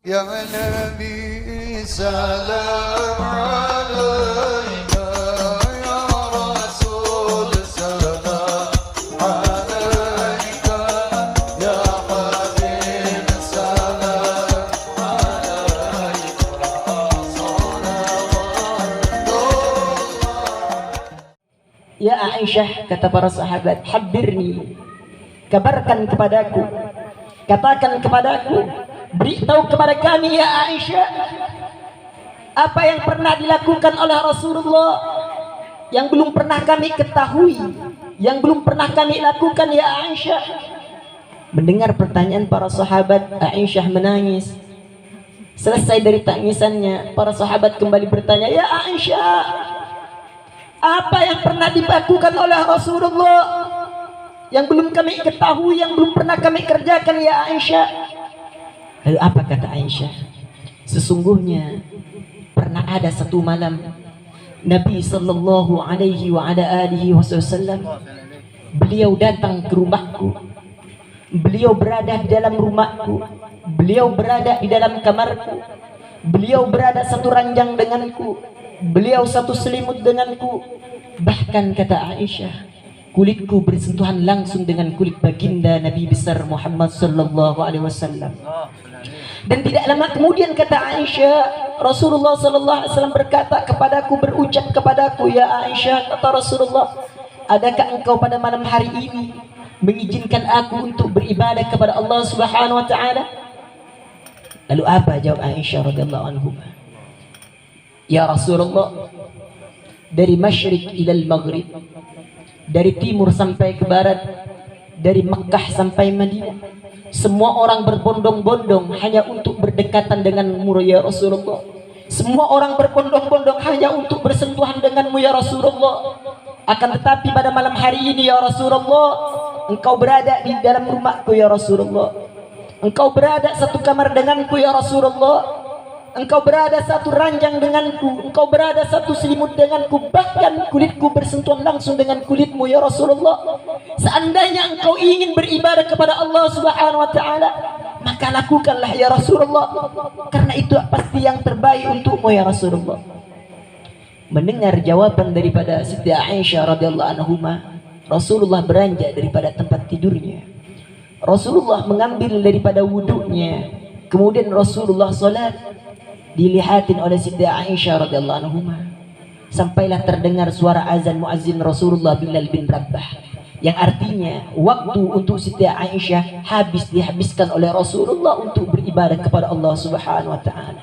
يا نبي سلام عليك يا رسول سلام عليك يا حبيب سلام عليك Ya Aisyah, kata para sahabat, habirni, kabarkan kepadaku, katakan kepadaku, beritahu kepada kami ya Aisyah, apa yang pernah dilakukan oleh Rasulullah yang belum pernah kami ketahui, yang belum pernah kami lakukan ya Aisyah. Mendengar pertanyaan para sahabat, Aisyah menangis. Selesai dari tangisannya, para sahabat kembali bertanya, ya Aisyah, apa yang pernah dilakukan oleh Rasulullah yang belum kami ketahui, yang belum pernah kami kerjakan ya Aisyah? Lalu apa kata Aisyah? Sesungguhnya pernah ada satu malam Nabi sallallahu alaihi wa ala alihi wasallam, beliau datang ke rumahku, beliau berada di dalam rumahku, beliau berada di dalam kamarku, beliau berada satu ranjang denganku, beliau satu selimut denganku. Bahkan kata Aisyah, kulitku bersentuhan langsung dengan kulit baginda Nabi besar Muhammad sallallahu alaihi wasallam. Dan tidak lama kemudian kata Aisyah, Rasulullah sallallahu alaihi wasallam berkata kepadaku, berucap kepadaku, ya Aisyah, kata Rasulullah, adakah engkau pada malam hari ini mengizinkan aku untuk beribadah kepada Allah Subhanahu wa taala? Lalu apa jawab Aisyah radhiyallahu anha? Ya Rasulullah, dari masyrik ilal maghrib, dari timur sampai ke barat, dari Mekah sampai Madinah, semua orang berbondong-bondong hanya untuk berdekatan denganmu ya Rasulullah. Semua orang berbondong-bondong hanya untuk bersentuhan denganmu ya Rasulullah. Akan tetapi pada malam hari ini ya Rasulullah, engkau berada di dalam rumahku ya Rasulullah. Engkau berada satu kamar denganku ya Rasulullah. Engkau berada satu ranjang denganku, engkau berada satu selimut denganku, bahkan kulitku bersentuhan langsung dengan kulitmu ya Rasulullah. Seandainya engkau ingin beribadah kepada Allah Subhanahu wa taala, maka lakukanlah ya Rasulullah, karena itu pasti yang terbaik untukmu ya Rasulullah. Mendengar jawaban daripada Siti Aisyah radhiyallahu anha, Rasulullah beranjak daripada tempat tidurnya. Rasulullah mengambil daripada wudunya, kemudian Rasulullah salat. Dilihatin oleh Siti Aisyah radhiyallahu anha, sampailah terdengar suara azan muazzin Rasulullah Bilal bin Rabah, yang artinya waktu untuk Siti Aisyah dihabiskan oleh Rasulullah untuk beribadah kepada Allah Subhanahu wa taala.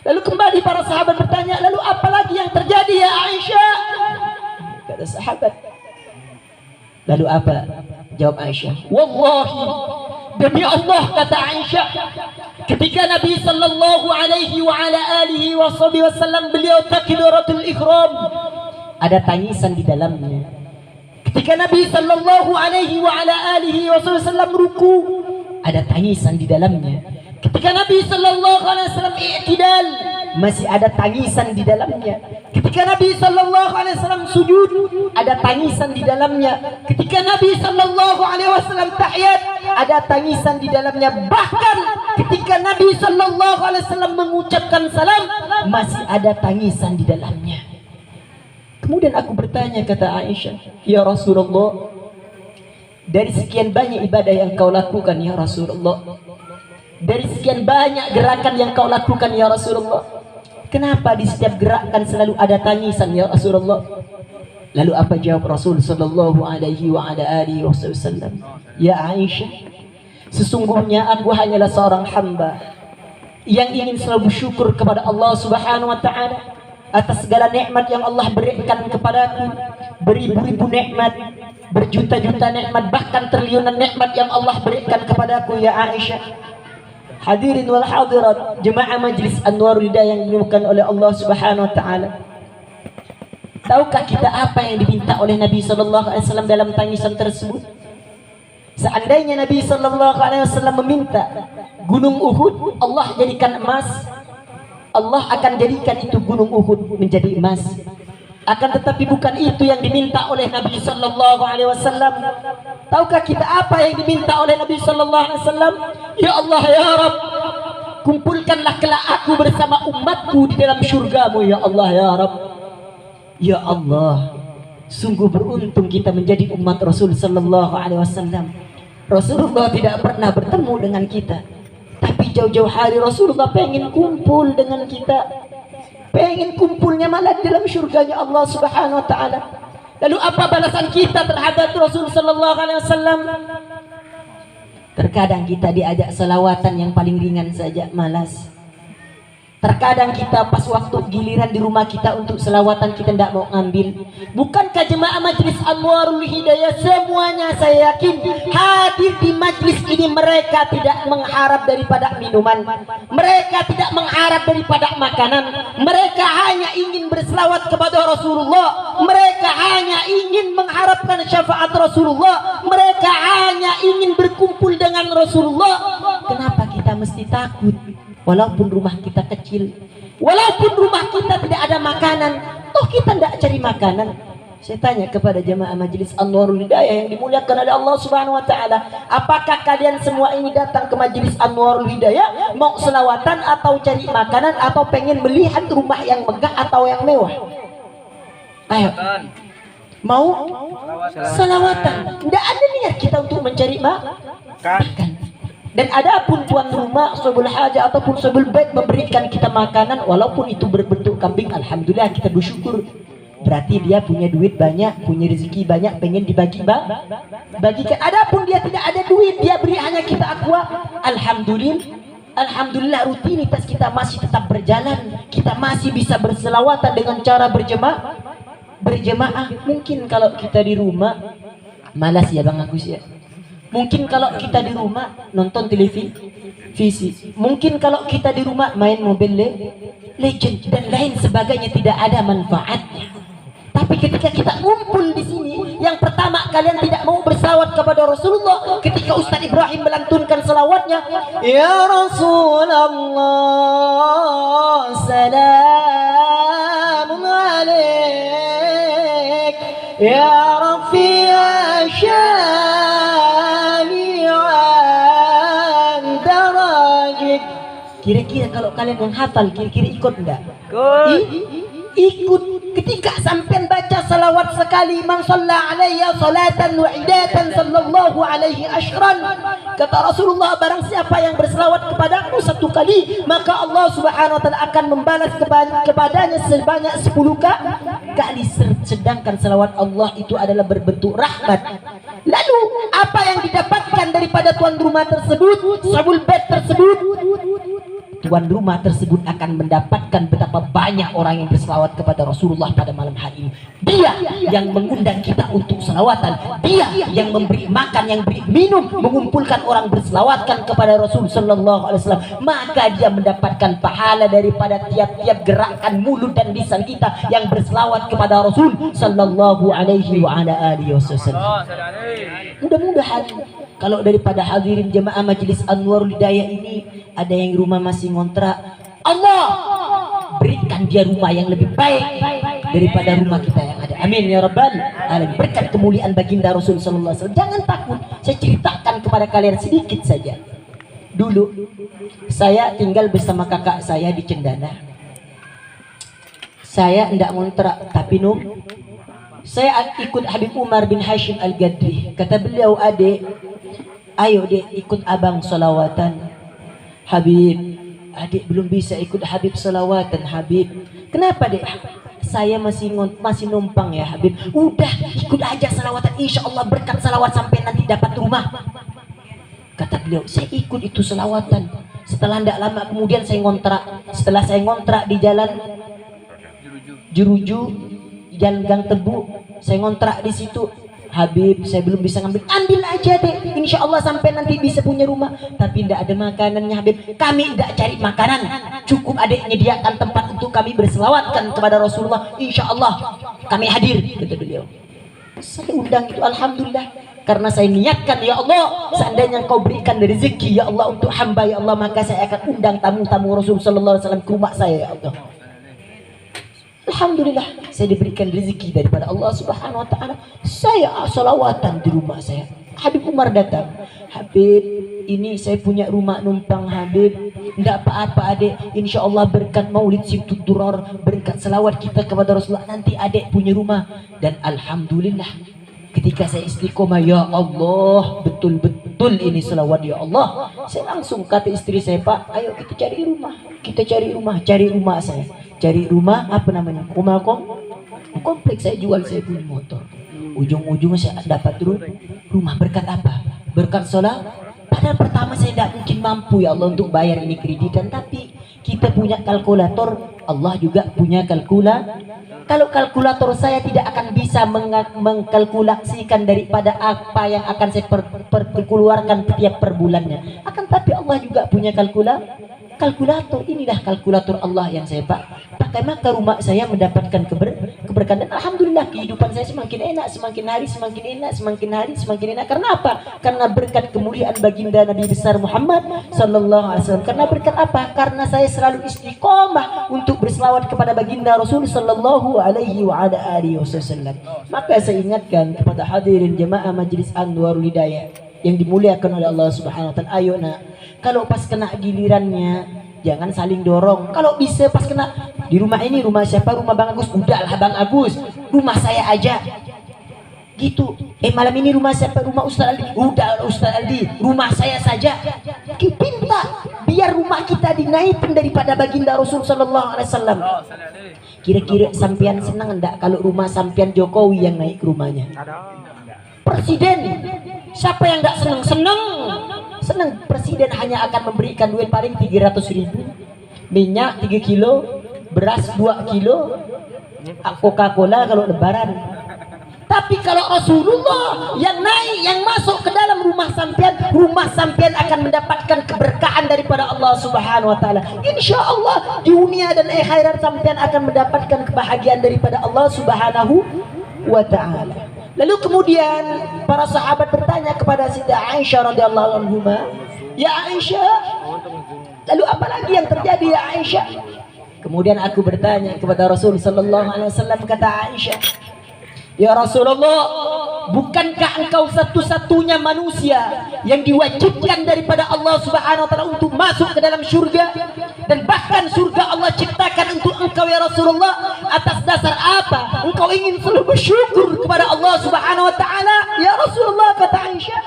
Lalu kembali para sahabat bertanya, lalu apa lagi yang terjadi ya Aisyah? Kata sahabat, lalu apa? Jawab Aisyah, wallahi, demi Allah, kata Aisyah, ketika Nabi sallallahu alaihi wa ala alihi wasallam beliau takbiratul ihram, ada tangisan di dalamnya. Ketika Nabi sallallahu alaihi wa ala alihi wasallam ruku, ada tangisan di dalamnya. Ketika Nabi sallallahu alaihi wasallam i'tidal, masih ada tangisan di dalamnya. Ketika Nabi sallallahu alaihi wasallam sujud, ada tangisan di dalamnya. Ketika Nabi sallallahu alaihi wasallam tahiyat, ada tangisan di dalamnya. Bahkan ketika Nabi sallallahu alaihi wasallam mengucapkan salam, masih ada tangisan di dalamnya. Kemudian aku bertanya, kata Aisyah, ya Rasulullah, dari sekian banyak ibadah yang kau lakukan ya Rasulullah, dari sekian banyak gerakan yang kau lakukan ya Rasulullah, kenapa di setiap gerakan selalu ada tangisan ya Rasulullah? Lalu apa jawab Rasul sallallahu alaihi wa ala alihi wasallam? Ya Aisyah, sesungguhnya aku hanyalah seorang hamba yang ingin selalu bersyukur kepada Allah Subhanahu wa taala atas segala nikmat yang Allah berikan kepadaku, beribu-ribu nikmat, berjuta-juta nikmat, bahkan triliunan nikmat yang Allah berikan kepadaku ya Aisyah. Hadirin wal hadirat, jemaah majlis Anwarul Hidayah yang dimuliakan oleh Allah Subhanahu wa taala. Tahukah kita apa yang diminta oleh Nabi sallallahu alaihi wasallam dalam tangisan tersebut? Seandainya Nabi sallallahu alaihi wasallam meminta gunung Uhud Allah jadikan emas, Allah akan jadikan itu gunung Uhud menjadi emas. Akan tetapi bukan itu yang diminta oleh Nabi sallallahu alaihi wasallam. Tahukah kita apa yang diminta oleh Nabi sallallahu alaihi wasallam? Ya Allah ya Rabb, kumpulkanlah kelak aku bersama umatku di dalam syurgamu ya Allah ya Rabb. Ya Allah, sungguh beruntung kita menjadi umat Rasul sallallahu alaihi wasallam. Rasulullah tidak pernah bertemu dengan kita, tapi jauh-jauh hari Rasulullah pengen kumpul dengan kita, pengen kumpulnya malah di dalam syurganya Allah subhanahu wa ta'ala. Lalu apa balasan kita terhadap Rasul sallallahu alaihi wasallam? Terkadang kita diajak selawatan yang paling ringan saja malas. Terkadang kita pas waktu giliran di rumah kita untuk selawatan kita tidak mau ngambil. Bukankah jemaah Majlis Anwarul Hidayah semuanya saya yakin hadir di majlis ini mereka tidak mengharap daripada minuman, mereka tidak mengharap daripada makanan, mereka hanya ingin berselawat kepada Rasulullah, mereka hanya ingin mengharapkan syafaat Rasulullah, mereka hanya ingin berkumpul dengan Rasulullah. Kenapa kita mesti takut? Walaupun rumah kita kecil, walaupun rumah kita tidak ada makanan, toh kita tidak cari makanan. Saya tanya kepada jemaah Majlis Anwarul Hidayah yang dimuliakan oleh Allah Subhanahu wa taala, apakah kalian semua ini datang ke Majlis Anwarul Hidayah mau selawatan atau cari makanan atau pengen melihat rumah yang megah atau yang mewah? Ayo. Mau selawatan. Tidak ada niat kita untuk mencari makan. Dan adapun tuan rumah sobul haja ataupun sobul bait memberikan kita makanan walaupun itu berbentuk kambing, alhamdulillah kita bersyukur. Berarti dia punya duit banyak, punya rezeki banyak, pengen bagikan. Adapun dia tidak ada duit, dia beri hanya kita aqua, alhamdulillah rutinitas kita masih tetap berjalan. Kita masih bisa berselawatan dengan cara berjemaah. Mungkin kalau kita di rumah malas ya Bang Agus ya. Mungkin kalau kita di rumah nonton televisi, mungkin kalau kita di rumah main Mobile Legend dan lain sebagainya, tidak ada manfaatnya. Tapi ketika kita ngumpul di sini, yang pertama kalian tidak mau berselawat kepada Rasulullah. Ketika Ustaz Ibrahim melantunkan selawatnya, ya Rasulullah salamun alaik ya Rafi'a syani'an darajik. Kira-kira kalau kalian yang hafal, kira-kira ikut enggak? Ikut. Ketika sampai baca salawat sekali, man shalla alayya salatan wa'idatan sallallahu alaihi ashran, kata Rasulullah, barang siapa yang berselawat kepadaku satu kali, maka Allah subhanahu wa ta'ala akan membalas kepadanya sebanyak 10 kali. Sedangkan salawat Allah itu adalah berbentuk rahmat. Lalu apa yang didapatkan daripada tuan rumah tersebut, sabul bait tersebut? Tuan rumah tersebut akan mendapatkan betapa banyak orang yang berselawat kepada Rasulullah pada malam hari ini. Dia yang mengundang kita untuk selawatan, dia yang memberi makan, yang beri minum, mengumpulkan orang berselawatkan kepada Rasul sallallahu alaihi wasallam. Maka dia mendapatkan pahala daripada tiap-tiap gerakan mulut dan lisan kita yang berselawat kepada Rasul sallallahu alaihi wa ala alihi wasallam. Mudah-mudahan kalau daripada hadirin jemaah Majlis Anwarul Hidayah ini ada yang rumah masih ngontrak, Allah berikan dia rumah yang lebih baik daripada rumah kita yang ada. Amin ya rabbal alamin. Berkat kemuliaan baginda Rasul sallallahu alaihi wasallam. Jangan takut, saya ceritakan kepada kalian sedikit saja. Dulu saya tinggal bersama kakak saya di Cendana. Saya tidak ngontrak, tapi saya ikut Habib Umar bin Hashim Al-Gadri. Kata beliau, adik, ayo dek ikut abang salawatan. Habib, adik belum bisa ikut Habib salawatan. Habib, kenapa dek? Saya masih numpang ya Habib. Udah ikut aja salawatan, insya Allah berkat salawat sampai nanti dapat rumah. Kata beliau, saya ikut itu salawatan. Setelah tidak lama kemudian saya ngontrak. Setelah saya ngontrak di jalan Jeruju, jalan Gang Tebu, saya ngontrak di situ. Habib, saya belum bisa ngambil. Ambil aja deh, insya Allah sampai nanti bisa punya rumah. Tapi tidak ada makanannya Habib. Kami tidak cari makanan, cukup adik menyediakan tempat untuk kami berselawatkan kepada Rasulullah. Insya Allah kami hadir, kata beliau. Saya undang itu, alhamdulillah. Karena saya niatkan, ya Allah, seandainya Engkau berikan rezeki ya Allah untuk hamba ya Allah, maka saya akan undang tamu-tamu Rasul sallallahu alaihi wasallam ke rumah saya ya Allah. Alhamdulillah saya diberikan rezeki daripada Allah subhanahu wa ta'ala. Saya salawatan di rumah saya. Habib Umar datang. Habib, ini saya punya rumah numpang Habib. Enggak apa-apa adek, insya Allah berkat maulid Simtud Duror, berkat selawat kita kepada Rasulullah, nanti adek punya rumah. Dan alhamdulillah ketika saya istiqomah, ya Allah betul-betul ini selawat ya Allah. Saya langsung kata istri saya, Pak ayo kita cari rumah. Kita cari rumah saya. Cari rumah apa namanya? Rumah kompleks saya jual, saya punya motor. Ujung-ujungnya saya dapat rumah berkat apa? Berkat sholat. Padahal pertama saya tidak mungkin mampu ya Allah untuk bayar ini kreditan, tapi kita punya kalkulator, Allah juga punya kalkulator. Kalau kalkulator saya tidak akan bisa mengkalkulasikan daripada apa yang akan saya keluarkan setiap per bulannya. Akan tapi Allah juga punya kalkulator. Inilah kalkulator Allah yang saya pakai, maka rumah saya mendapatkan keberkahan. Dan alhamdulillah kehidupan saya semakin enak, semakin hari semakin enak, semakin hari semakin enak. Karena apa? Karena berkat kemuliaan baginda Nabi besar Muhammad sallallahu alaihi wasallam. Karena berkat apa? Karena saya selalu istiqomah untuk berselawat kepada baginda Rasul sallallahu alaihi wasallam. Maka saya ingatkan kepada hadirin jemaah Majlis Anwarul Hidayah yang dimuliakan oleh Allah Subhanahu wa taala, ayo nak, kalau pas kena gilirannya jangan saling dorong. Kalau bisa pas kena di rumah ini, rumah siapa? Rumah Bang Agus. Udahlah Bang Agus, rumah saya aja. Gitu. Malam ini rumah siapa? Rumah Ustaz Aldi. Udah Ustaz Aldi, rumah saya saja. Kita biar rumah kita dinaikkan daripada baginda Rasul sallallahu alaihi wasallam. Kira-kira sampean senang enggak kalau rumah sampean Jokowi yang naik ke rumahnya? Presiden, siapa yang enggak senang? Presiden hanya akan memberikan duit paling 300.000, minyak 3 kilo, beras 2 kilo, Coca-Cola kalau lebaran. Tapi kalau Rasulullah yang naik, yang masuk ke dalam rumah sampean akan mendapatkan keberkahan daripada Allah Subhanahu wa taala. Insya Allah di dunia dan akhirat sampean akan mendapatkan kebahagiaan daripada Allah Subhanahu wa taala. Lalu kemudian para sahabat bertanya kepada Siti Aisyah radhiyallahu anha, "Ya Aisyah, lalu apa lagi yang terjadi ya Aisyah?" Kemudian aku bertanya kepada Rasul sallallahu alaihi wasallam, kata Aisyah, "Ya Rasulullah, bukankah engkau satu-satunya manusia yang diwajibkan daripada Allah Subhanahu wa taala untuk masuk ke dalam surga? Dan bahkan surga Allah ciptakan untuk engkau ya Rasulullah. Atas dasar apa engkau ingin selalu bersyukur kepada Allah Subhanahu wa taala ya Rasulullah?" kata Aisyah.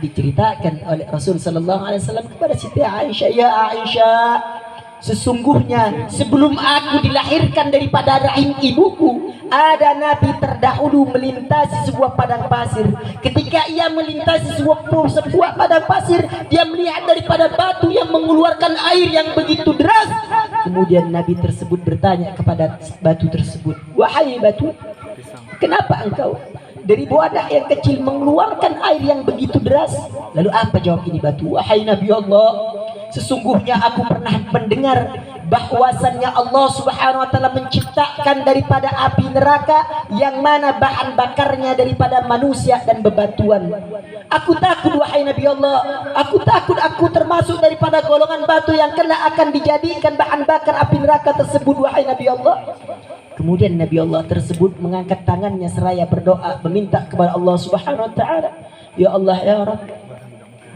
Diceritakan oleh Rasul sallallahu alaihi wasallam kepada Siti Aisyah, "Ya Aisyah, sesungguhnya sebelum aku dilahirkan daripada rahim ibuku, ada nabi terdahulu melintasi sebuah padang pasir. Ketika ia melintasi sebuah padang pasir, dia melihat daripada batu yang mengeluarkan air yang begitu deras. Kemudian nabi tersebut bertanya kepada batu tersebut, 'Wahai batu, kenapa engkau dari wadah yang kecil mengeluarkan air yang begitu deras?' Lalu apa jawab ini batu? 'Wahai Nabi Allah, sesungguhnya aku pernah mendengar bahwasannya Allah Subhanahu wa taala menciptakan daripada api neraka yang mana bahan bakarnya daripada manusia dan bebatuan. Aku takut wahai Nabi Allah, aku takut aku termasuk daripada golongan batu yang kelak akan dijadikan bahan bakar api neraka tersebut wahai Nabi Allah.' Kemudian Nabi Allah tersebut mengangkat tangannya seraya berdoa meminta kepada Allah Subhanahu wa taala, 'Ya Allah ya Rabb,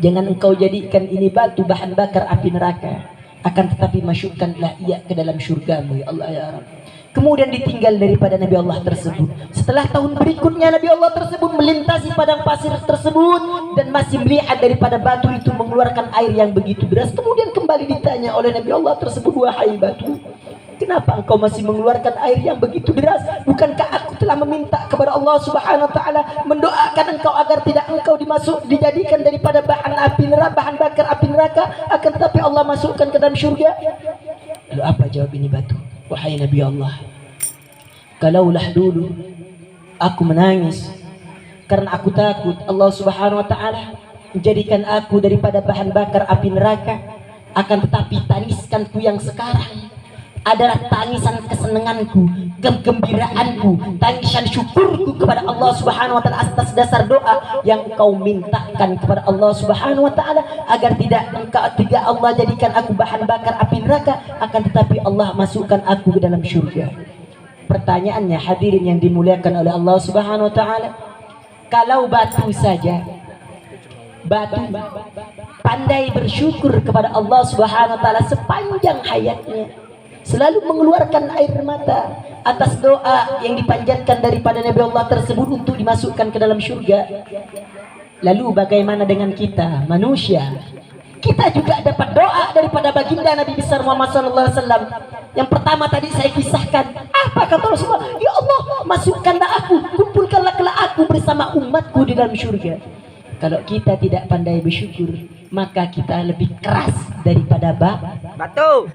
jangan engkau jadikan ini batu bahan bakar api neraka, akan tetapi masukkanlah ia ke dalam syurgamu ya Allah ya Rabb.' Kemudian ditinggal daripada Nabi Allah tersebut. Setelah tahun berikutnya Nabi Allah tersebut melintasi padang pasir tersebut dan masih melihat daripada batu itu mengeluarkan air yang begitu deras. Kemudian kembali ditanya oleh Nabi Allah tersebut, 'Wahai batu, kenapa engkau masih mengeluarkan air yang begitu deras? Bukankah aku telah meminta kepada Allah Subhanahu wa taala mendoakan engkau agar tidak engkau dijadikan daripada bahan bakar api neraka, akan tetapi Allah masukkan ke dalam syurga?' Lalu apa jawab ini batu? 'Wahai Nabi Allah, kalaulah dulu aku menangis karena aku takut Allah Subhanahu wa taala menjadikan aku daripada bahan bakar api neraka, akan tetapi tangiskanku yang sekarang adalah tangisan kesenanganku, kegembiraanku, tangisan syukurku kepada Allah Subhanahu wa taala atas dasar doa yang kau mintakan kepada Allah Subhanahu wa taala agar tidak Allah jadikan aku bahan bakar api neraka, akan tetapi Allah masukkan aku ke dalam surga.' Pertanyaannya hadirin yang dimuliakan oleh Allah Subhanahu wa taala, Kalau batu saja, batu pandai bersyukur kepada Allah Subhanahu wa taala sepanjang hayatnya, selalu mengeluarkan air mata atas doa yang dipanjatkan daripada Nabi Allah tersebut untuk dimasukkan ke dalam surga. Lalu bagaimana dengan kita manusia? Kita juga dapat doa daripada baginda Nabi besar Muhammad sallallahu alaihi wasallam. Yang pertama tadi saya kisahkan, apa kata Rasulullah? Ya Allah, masukkanlah aku, kumpulkanlah kelak aku bersama umatku di dalam surga. Kalau kita tidak pandai bersyukur, maka kita lebih keras daripada batu.